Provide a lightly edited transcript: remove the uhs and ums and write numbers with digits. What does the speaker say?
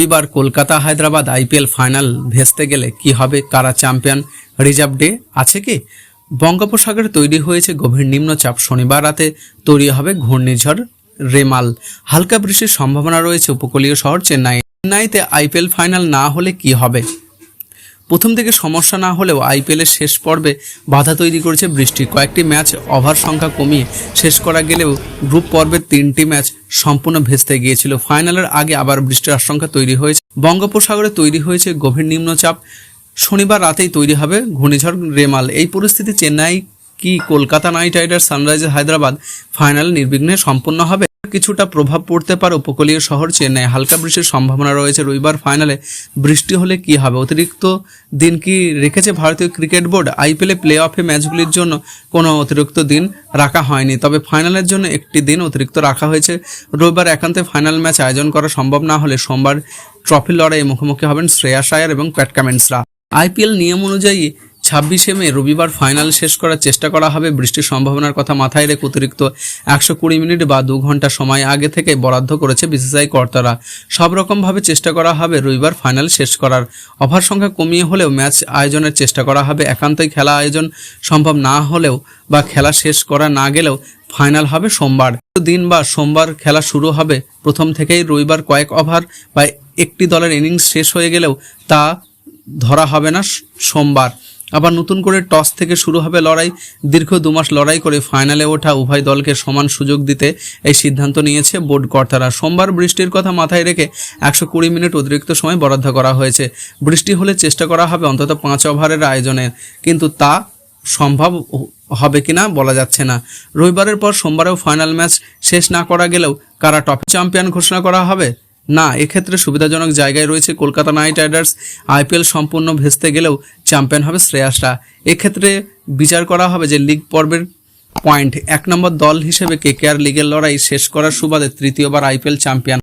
রবিবার Kolkata Hyderabad IPL final ভেস্তে গেলে কি হবে, কারা চ্যাম্পিয়ন, রিজার্ভ ডে আছে কি? বঙ্গোপসাগরে তৈরি হয়েছে গভীর নিম্নচাপ, শনিবার রাতে তৈরি হবে ঘূর্ণিঝড় রেমাল। হালকা বৃষ্টির সম্ভাবনা রয়েছে উপকূলীয় শহর চেন্নাইতে আইপিএল ফাইনাল না হলে কি হবে? প্রথম থেকে সমস্যা না হলেও আইপিএলের শেষ পর্বে বাধা তৈরি করেছে বৃষ্টি। কয়েকটি ম্যাচ ওভার সংখ্যা কমিয়ে শেষ করা গেলেও গ্রুপ পর্বের 3টি ম্যাচ সম্পূর্ণ ভেস্তে গিয়েছিল। ফাইনালের আগে আবার বৃষ্টির আশঙ্কা তৈরি হয়েছে। বঙ্গোপসাগরে তৈরি হয়েছে গভীর নিম্নচাপ, শনিবার রাতেই তৈরি হবে ঘূর্ণিঝড় রেমাল। এই পরিস্থিতি চেন্নাই কি Kolkata night Riders Sunrisers Hyderabad final নির্বিঘ্নে সম্পন্ন হবে? কিছুটা প্রভাব পড়তে পারে উপকূলীয় শহর চেন্নাই। হালকা বৃষ্টির সম্ভাবনা রয়েছে। রবিবার ফাইনালে বৃষ্টি হলে কি হবে? অতিরিক্ত দিন কি রেখেছে ভারতীয় ক্রিকেট বোর্ড? আইপিএলে প্লে অফে ম্যাচগুলির জন্য কোনো অতিরিক্ত দিন রাখা হয়নি, তবে ফাইনালের জন্য একটি দিন অতিরিক্ত রাখা হয়েছে। রবিবার একান্তে ফাইনাল ম্যাচ আয়োজন করা সম্ভব না হলে সোমবার ট্রফি লড়াইয়ে মুখোমুখি হবেন শ্রেয়াস আয়ার এবং প্যাট কামিন্সরা। আইপিএল নিয়ম অনুযায়ী 26শে মে রবিবার ফাইনাল শেষ করার চেষ্টা করা হবে। বৃষ্টির সম্ভাবনার কথা মাথায় রেখে অতিরিক্ত 120 মিনিট বা 2 ঘন্টা সময় আগে থেকে বরাদ্দ করেছে বিসিসিআই কর্তারা। সব রকমভাবে চেষ্টা করা হবে রবিবার ফাইনাল শেষ করার। ওভার সংখ্যা কমিয়ে হলেও ম্যাচ আয়োজনের চেষ্টা করা হবে। একান্তই খেলা আয়োজন সম্ভব না হলেও বা খেলা শেষ করা না গেলেও ফাইনাল হবে সোমবার দিন বা সোমবার খেলা শুরু হবে। প্রথম থেকেই রবিবার কয়েক ওভার বা একটি দলের ইনিংস শেষ হয়ে গেলেও তা ধরা হবে না সোমবার। আবার নতুন করে টস থেকে শুরু হবে লড়াই। দীর্ঘ 2 মাস লড়াই করে ফাইনালে ওঠা উভয় দলকে সমান সুযোগ দিতে এই সিদ্ধান্ত নিয়েছে বোর্ড কর্তারা। সোমবার বৃষ্টির কথা মাথায় রেখে 120 মিনিট অতিরিক্ত সময় বরাদ্দ করা হয়েছে। বৃষ্টি হলে চেষ্টা করা হবে অন্তত 5 ওভারের আয়োজনের, কিন্তু তা সম্ভব হবে কিনা বলা যাচ্ছে না। রবিবারের পর সোমবারেও ফাইনাল ম্যাচ শেষ না করা গেলেও কারা টপ চ্যাম্পিয়ন ঘোষণা করা হবে না, এক্ষেত্রে সুবিধাজনক জায়গায় রয়েছে কলকাতা নাইট রাইডার্স। আইপিএল সম্পূর্ণ ভেস্তে গেলেও চ্যাম্পিয়ন হবে শ্রেয়াসরা। এক্ষেত্রে বিচার করা হবে যে লিগ পর্বের পয়েন্ট 1 নম্বর দল হিসেবে কেকেআর লিগের লড়াই শেষ করার সুবাদে তৃতীয়বার আইপিএল চ্যাম্পিয়ন।